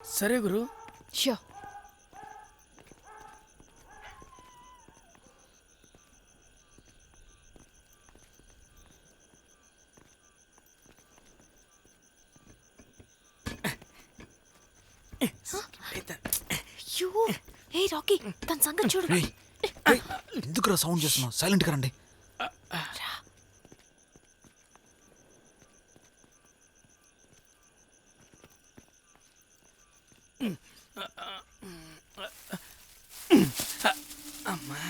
సరే గురు. Show you A Rocky తన సంగతి చూడు. ఎందుకురా సౌండ్ చేస్తున్నావు? సైలెంట్ గా రండి. అమ్మా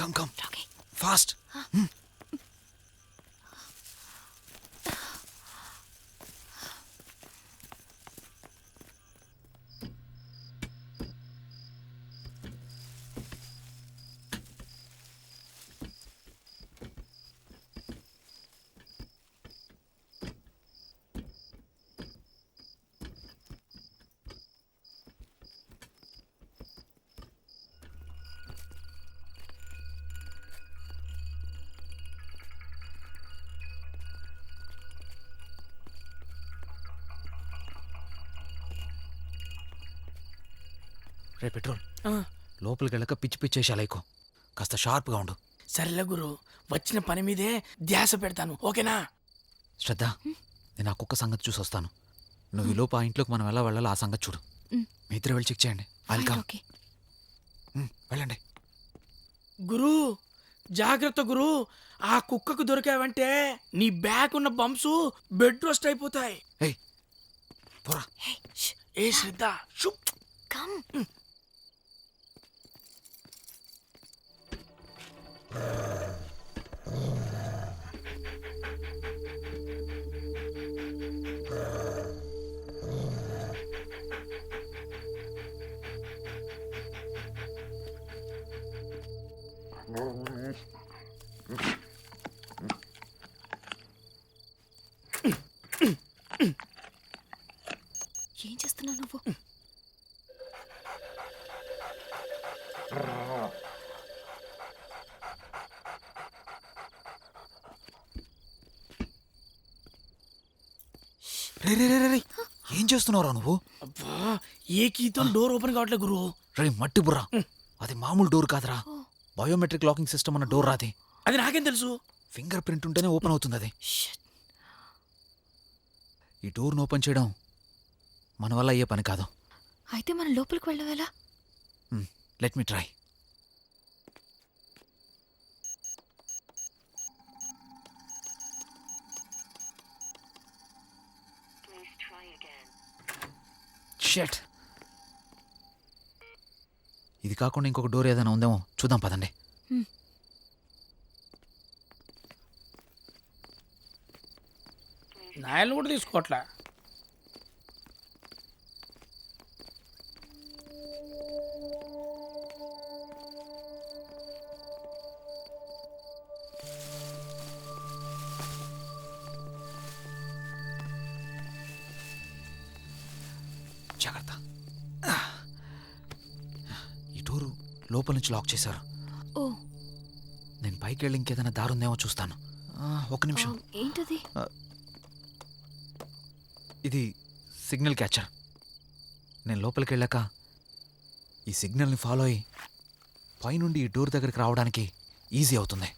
కమ్ కమ్ రాకీ ఫాస్ట్. రే పెట్రోల్, లోపలికి వెళ్ళక పిచ్చి పిచ్చేసాలైకో. కాస్త షార్ప్గా ఉండు. సరేలే గురు, వచ్చిన పని మీదే ధ్యాస పెడతాను, ఓకేనా? శ్రద్ధ, నేను ఆ కుక్క సంగతి చూసి వస్తాను. నువ్వు ఈ లోపు ఆ ఇంట్లోకి మనం ఎలా వెళ్ళాలో ఆ సంగతి చూడు. మీ ఇద్దరు వెళ్ళి చెక్ చేయండి. ఓకే వెళ్ళండి. గురు జాగ్రత్త గురు, ఆ కుక్కకు దొరికావంటే నీ బ్యాక్ ఉన్న బంప్స్ బెడ్ రోస్ట్ అయిపోతాయి. ఏయ్ పోరా. ఏ శ్రద్ధ, షుప్. కమ్ ఏం చేస్తున్నావు నువ్వు? రే రే రే రే, ఏం చేస్తున్నావురా నువ్వు? అబ్బా, ఏ కీతో డోర్ ఓపెన్ కావట్లేదు గురు. రే మట్టి బుర్రా, అది మామూలు డోర్ కాదురా. బయోమెట్రిక్ లాకింగ్ సిస్టమ్ అన్న డోర్ రాది. అది నాకేం తెలుసు? ఫింగర్ ప్రింట్ ఉంటేనే ఓపెన్ అవుతుంది అది. ఈ డోర్ను ఓపెన్ చేయడం మన వల్ల అయ్యే పని కాదు. అయితే మనం లోపలికి వెళ్ళవేలా? Let me try. షట్, ఇది కాకుండా ఇంకొక డోర్ ఏదైనా ఉందేమో చూద్దాం పదండి. నాయలు కూడా తీసుకోవట్లే. జాగ్రత్త. ఈ డోరు లోపల నుంచి లాక్ చేశారు. ఓ నేను పైకి వెళ్ళి ఇంకేదైనా దారి ఉందేమో చూస్తాను. ఒక నిమిషం. ఏంటది? ఇది సిగ్నల్ క్యాచర్. నేను లోపలికి వెళ్ళాక ఈ సిగ్నల్ని ఫాలో అయ్యి పైనుండి ఈ డోర్ దగ్గరికి రావడానికి ఈజీ అవుతుంది.